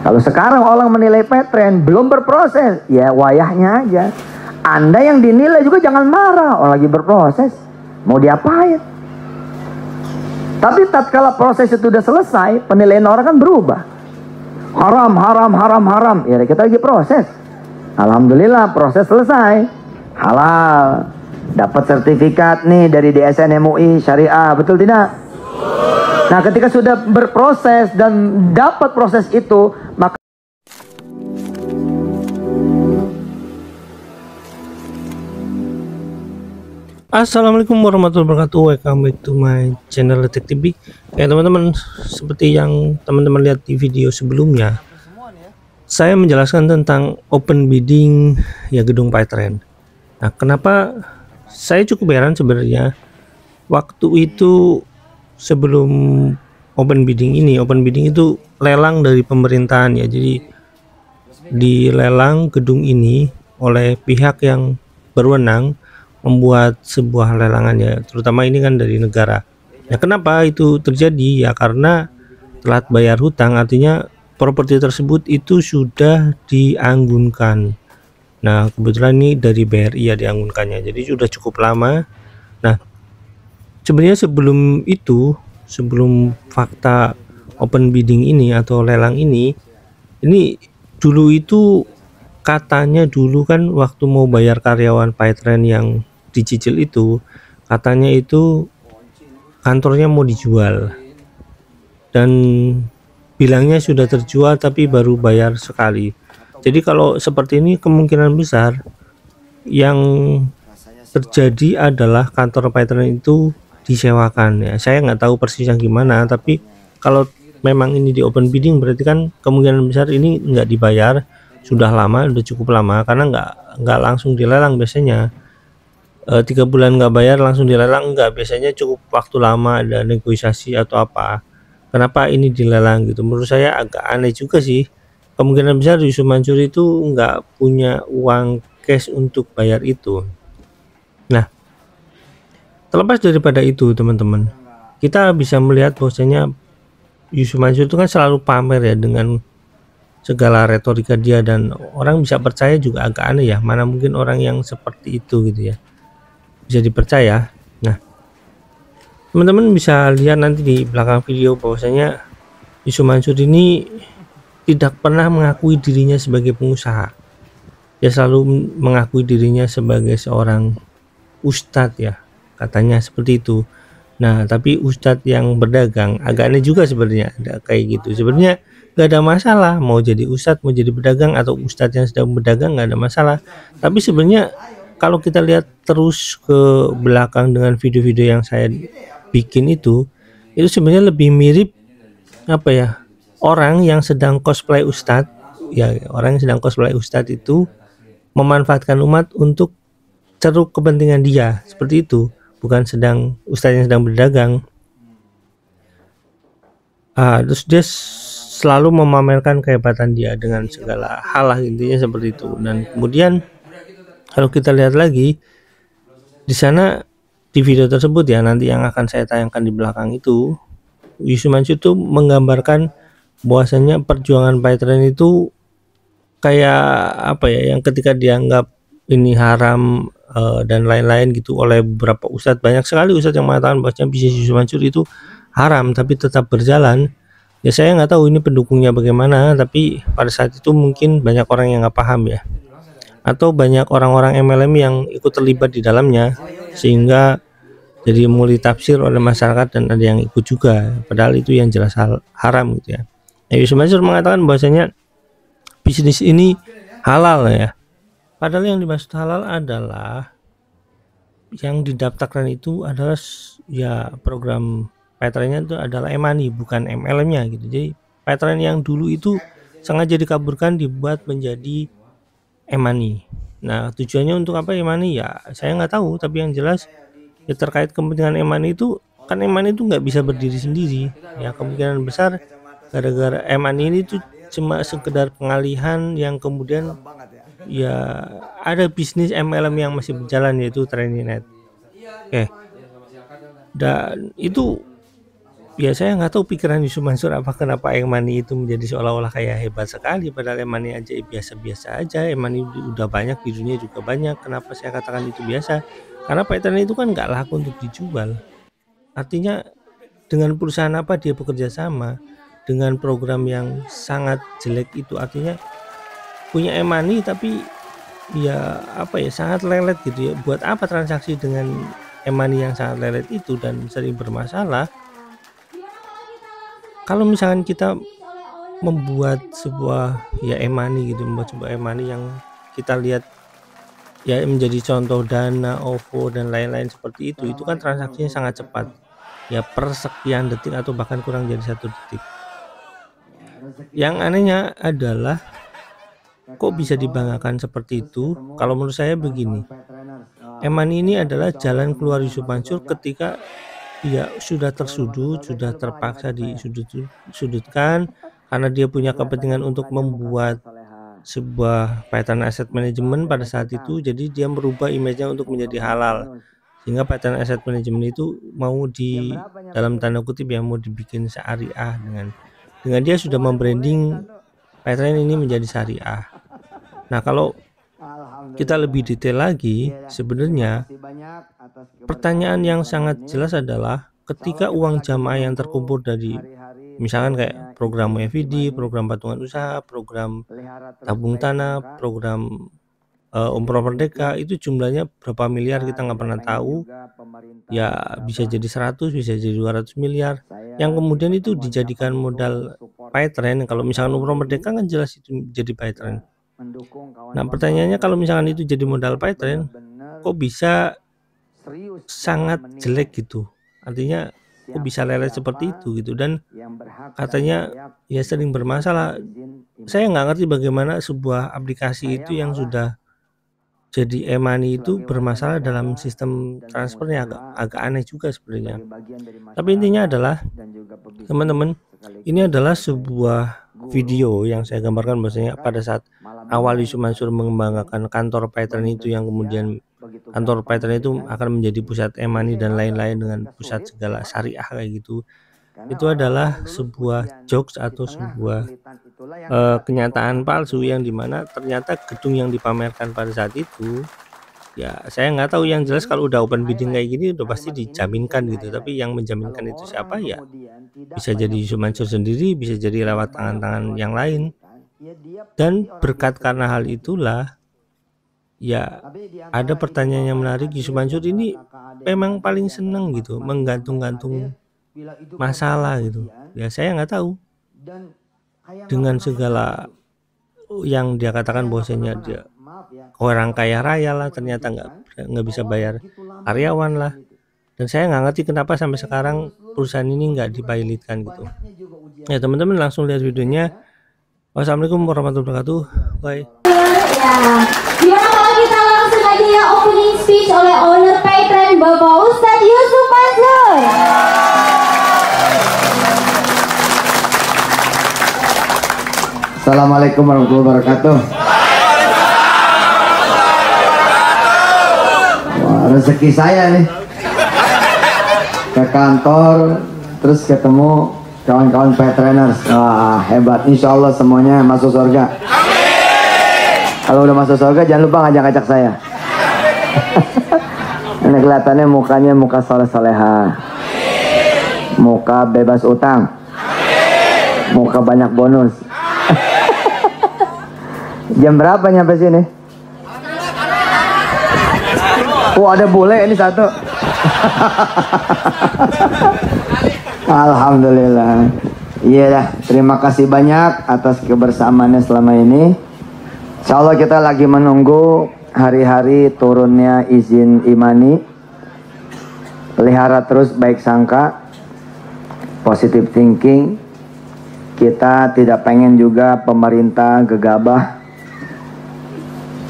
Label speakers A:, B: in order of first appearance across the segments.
A: Kalau sekarang orang menilai Paytrend belum berproses, ya wayahnya aja. Anda yang dinilai juga jangan marah, orang lagi berproses, mau diapain? Tapi tatkala proses itu udah selesai, penilaian orang kan berubah. Haram, haram, haram, haram. Ya kita lagi proses. Alhamdulillah proses selesai, halal. Dapat sertifikat nih dari DSN MUI Syariah, betul tidak? Nah, ketika sudah berproses dan dapat proses itu, maka
B: Assalamualaikum warahmatullahi wabarakatuh. Welcome back to my channel Letek TV. Ya teman-teman, seperti yang teman-teman lihat di video sebelumnya, saya menjelaskan tentang open bidding ya gedung Paytrend. Nah, kenapa saya cukup heran sebenarnya waktu itu sebelum open bidding itu lelang dari pemerintahan ya. Jadi dilelang gedung ini oleh pihak yang berwenang membuat sebuah lelangan ya, terutama ini kan dari negara. Ya kenapa itu terjadi? Ya karena telat bayar hutang, artinya properti tersebut itu sudah dianggunkan. Nah kebetulan ini dari BRI ya dianggunkannya, jadi sudah cukup lama. Nah sebenarnya sebelum fakta open bidding ini atau lelang ini dulu itu katanya dulu kan waktu mau bayar karyawan Paytrend yang dicicil itu, katanya itu kantornya mau dijual dan bilangnya sudah terjual tapi baru bayar sekali. Jadi kalau seperti ini kemungkinan besar yang terjadi adalah kantor Paytrend itu disewakan ya. Saya nggak tahu persisnya gimana, tapi kalau memang ini di open bidding berarti kan kemungkinan besar ini nggak dibayar, sudah lama, udah cukup lama, karena nggak langsung dilelang biasanya. 3 bulan nggak bayar langsung dilelang, nggak, biasanya cukup waktu lama, ada negosiasi atau apa. Kenapa ini dilelang gitu? Menurut saya agak aneh juga sih. Kemungkinan besar Yusuf Mansur itu nggak punya uang cash untuk bayar itu. Nah, terlepas daripada itu teman-teman, kita bisa melihat bahwasanya Yusuf Mansur itu kan selalu pamer ya dengan segala retorika dia, dan orang bisa percaya juga agak aneh ya. Mana mungkin orang yang seperti itu gitu ya bisa dipercaya. Nah teman-teman bisa lihat nanti di belakang video bahwasanya Yusuf Mansur ini tidak pernah mengakui dirinya sebagai pengusaha. Dia selalu mengakui dirinya sebagai seorang ustadz ya, katanya seperti itu. Nah tapi ustadz yang berdagang agak aneh juga sebenarnya, ada kayak gitu. Sebenarnya nggak ada masalah mau jadi ustadz, mau jadi pedagang, atau ustadz yang sedang berdagang, nggak ada masalah. Tapi sebenarnya kalau kita lihat terus ke belakang dengan video-video yang saya bikin itu sebenarnya lebih mirip apa ya, orang yang sedang cosplay ustadz ya. Orang yang sedang cosplay ustadz itu memanfaatkan umat untuk ceruk kepentingan dia, seperti itu, bukan sedang ustadz yang sedang berdagang. Terus dia selalu memamerkan kehebatan dia dengan segala hal lah, intinya seperti itu. Dan kemudian kalau kita lihat lagi di sana di video tersebut ya, nanti yang akan saya tayangkan di belakang itu, Yusuf Mansur itu menggambarkan bahwasanya perjuangan Paytrend itu kayak apa ya, yang ketika dianggap ini haram dan lain-lain gitu oleh beberapa ustadz. Banyak sekali ustadz yang mengatakan bahwasanya bisnis Yusuf Mansur itu haram tapi tetap berjalan. Ya saya nggak tahu ini pendukungnya bagaimana, tapi pada saat itu mungkin banyak orang yang nggak paham ya, atau banyak orang-orang MLM yang ikut terlibat di dalamnya sehingga jadi multi tafsir oleh masyarakat dan ada yang ikut juga, padahal itu yang jelas haram gitu ya. Yusuf Mansur mengatakan bahwasanya bisnis ini halal ya, padahal yang dimaksud halal adalah yang didaftarkan itu adalah ya program Paytrendnya itu adalah e-money, bukan MLM-nya gitu. Jadi Paytrend yang dulu itu sengaja dikaburkan dibuat menjadi e-money. Nah tujuannya untuk apa e-money ya saya nggak tahu, tapi yang jelas ya terkait kepentingan e-money itu kan, e-money itu nggak bisa berdiri sendiri ya. Kemungkinan besar gara-gara e-money ini tuh cuma sekedar pengalihan yang kemudian ya ada bisnis MLM yang masih berjalan, yaitu Trendynet. Oke, dan itu Ya saya nggak tahu pikiran Yusuf Mansur apa kenapa e-money itu menjadi seolah-olah kayak hebat sekali, padahal e-money aja biasa-biasa aja. E-money udah banyak di dunia juga banyak. Kenapa saya katakan itu biasa? Karena Python itu kan nggak laku untuk dijual. Artinya dengan perusahaan apa dia bekerja sama, dengan program yang sangat jelek itu, artinya punya e-money tapi ya apa ya, sangat lelet gitu ya. Buat apa transaksi dengan e-money yang sangat lelet itu dan sering bermasalah? Kalau misalkan kita membuat sebuah ya e-money gitu, membuat sebuah e-money yang kita lihat ya menjadi contoh Dana, OVO dan lain-lain seperti itu kan transaksinya sangat cepat ya, per sekian detik atau bahkan kurang dari 1 detik. Yang anehnya adalah kok bisa dibanggakan seperti itu? Kalau menurut saya begini, e-money ini adalah jalan keluar Yusuf Mansur ketika dia sudah tersudut, sudah terpaksa disudutkan karena dia punya kepentingan untuk membuat sebuah Python Asset Management pada saat itu. Jadi dia merubah image-nya untuk menjadi halal, sehingga Python Asset Management itu mau di dalam tanda kutip ya mau dibikin syariah, dengan dia sudah membranding Python ini menjadi syariah. Nah kalau kita lebih detail lagi, sebenarnya pertanyaan yang sangat jelas adalah ketika uang jamaah yang terkumpul dari misalkan kayak program FID, program patungan usaha, program tabung tanah, program umroh merdeka, itu jumlahnya berapa miliar kita nggak pernah tahu ya, bisa jadi 100, bisa jadi 200 miliar yang kemudian itu dijadikan modal Python. Kalau misalkan umroh merdeka kan jelas itu jadi Python. Nah pertanyaannya, kalau misalkan itu jadi modal Python, kok bisa sangat jelek gitu? Artinya kok bisa lelet seperti itu gitu, dan katanya ya sering bermasalah. Saya nggak ngerti bagaimana sebuah aplikasi itu yang sudah jadi e-money itu bermasalah dalam sistem transfernya, agak aneh juga sebenarnya. Tapi intinya adalah teman-teman, ini adalah sebuah video yang saya gambarkan bahwasanya pada saat awal Yusuf Mansur mengembangkan kantor Python itu, yang kemudian kantor Python itu akan menjadi pusat e-money dan lain-lain dengan pusat segala syariah kayak gitu, itu adalah sebuah jokes atau sebuah kenyataan palsu, yang dimana ternyata gedung yang dipamerkan pada saat itu ya saya nggak tahu. Yang jelas kalau udah open bidding kayak gini udah pasti dijaminkan gitu, tapi yang menjaminkan itu siapa ya? Bisa jadi Yusuf Mansur sendiri, bisa jadi lewat tangan-tangan yang lain. Dan berkat karena hal itulah ya ada pertanyaan yang menarik, Yusuf Mansur ini memang paling seneng gitu menggantung-gantung masalah gitu ya. Saya nggak tahu, dengan segala yang dia katakan bahwasanya dia orang kaya raya lah, ternyata nggak bisa bayar karyawan lah, dan saya nggak ngerti kenapa sampai sekarang perusahaan ini nggak dipilotkan gitu ya. Teman-teman langsung lihat videonya. Wassalamualaikum warahmatullahi wabarakatuh. Bye.
C: Gimana kalau kita langsung aja ya opening speech oleh owner Python Bapak Ustadz Yusuf Mansur.
A: Assalamualaikum warahmatullahi wabarakatuh. Wah, rezeki saya nih ke kantor terus ketemu kawan-kawan Pythoners. Wah hebat, insya Allah semuanya masuk surga. Kalau udah masuk surga jangan lupa ngajak-ngajak saya. Ini kelihatannya mukanya muka soleh-soleha, muka bebas utang, muka banyak bonus. Jam berapa nyampe sini? Oh ada bule ini satu. Alhamdulillah. Iya dah, terima kasih banyak atas kebersamaannya selama ini. Insya Allah kita lagi menunggu hari-hari turunnya izin e-money. Pelihara terus baik sangka, positive thinking. Kita tidak pengen juga pemerintah gegabah.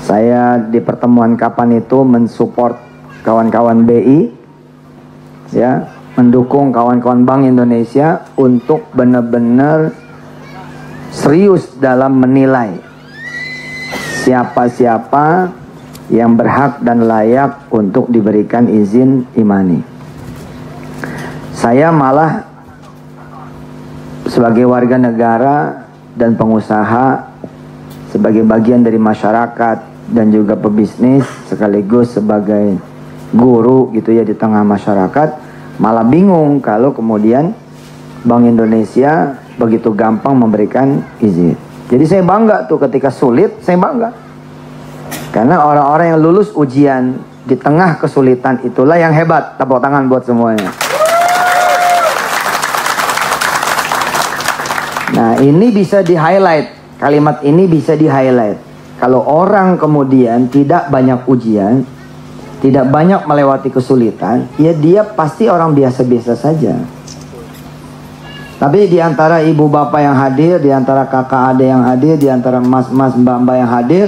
A: Saya di pertemuan kapan itu mensupport kawan-kawan BI, ya, mendukung kawan-kawan Bank Indonesia untuk benar-benar serius dalam menilai siapa-siapa yang berhak dan layak untuk diberikan izin e-money. Saya malah sebagai warga negara dan pengusaha, sebagai bagian dari masyarakat dan juga pebisnis, sekaligus sebagai guru gitu ya di tengah masyarakat, malah bingung kalau kemudian Bank Indonesia begitu gampang memberikan izin. Jadi saya bangga tuh ketika sulit, saya bangga. Karena orang-orang yang lulus ujian di tengah kesulitan itulah yang hebat. Tepuk tangan buat semuanya. Nah, ini bisa di-highlight. Kalimat ini bisa di-highlight. Kalau orang kemudian tidak banyak ujian, tidak banyak melewati kesulitan, ya dia pasti orang biasa-biasa saja. Tapi di antara ibu bapak yang hadir, di antara kakak adik yang hadir, di antara mas-mas mbak-mbak yang hadir,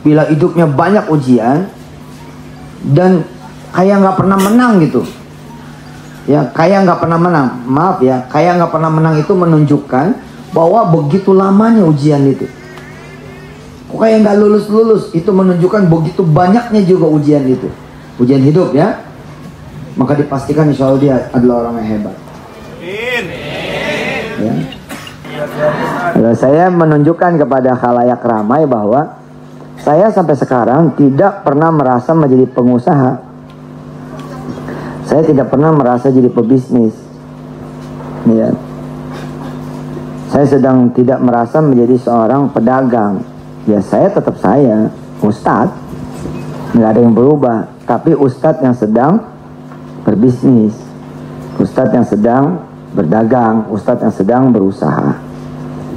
A: bila hidupnya banyak ujian dan kayak nggak pernah menang gitu, ya kayak nggak pernah menang. Maaf ya, kayak nggak pernah menang itu menunjukkan bahwa begitu lamanya ujian itu. Kok kayak nggak lulus-lulus, itu menunjukkan begitu banyaknya juga ujian itu, ujian hidup ya. Maka dipastikan insya Allah dia adalah orang yang hebat. Ya. Saya menunjukkan kepada khalayak ramai bahwa saya sampai sekarang tidak pernah merasa menjadi pengusaha. Saya tidak pernah merasa jadi pebisnis. Ya. Saya sedang tidak merasa menjadi seorang pedagang. Ya saya tetap saya, ustadz. Nggak ada yang berubah. Tapi ustadz yang sedang berbisnis. Ustadz yang sedang berdagang, ustadz yang sedang berusaha.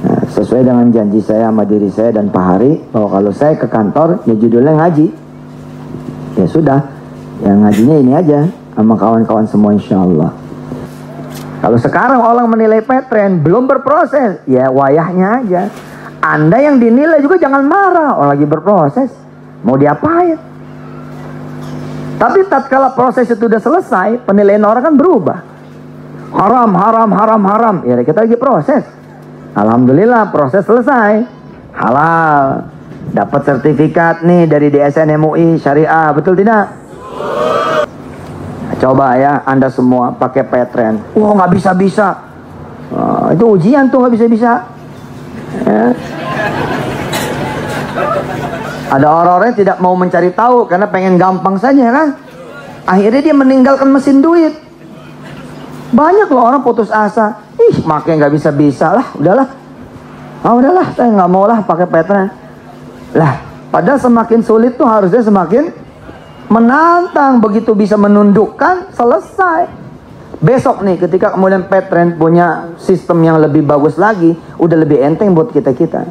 A: Nah, sesuai dengan janji saya sama diri saya dan Pak Hari, bahwa kalau saya ke kantor, ya judulnya ngaji. Ya sudah, yang ngajinya ini aja sama kawan-kawan semua insya Allah. Kalau sekarang orang menilai Petren belum berproses, ya wayahnya aja. Anda yang dinilai juga jangan marah, orang lagi berproses, mau diapain? Tapi tatkala proses itu udah selesai, penilaian orang kan berubah. Haram, haram, haram, haram. Ya kita lagi proses. Alhamdulillah proses selesai. Halal. Dapat sertifikat nih dari DSN MUI Syariah, betul tidak? Coba ya Anda semua pakai Petren. Wah nggak bisa-bisa. Itu ujian tuh nggak bisa-bisa. Ya. Ada orang-orang yang tidak mau mencari tahu karena pengen gampang saja kan. Akhirnya dia meninggalkan mesin duit. Banyak loh orang putus asa. Ih, makanya nggak bisa-bisa lah, udahlah. Udahlah, saya nggak mau lah pakai Petren. Lah, padahal semakin sulit tuh harusnya semakin menantang. Begitu bisa menundukkan, selesai. Besok nih, ketika kemudian Petren punya sistem yang lebih bagus lagi, udah lebih enteng buat kita-kita.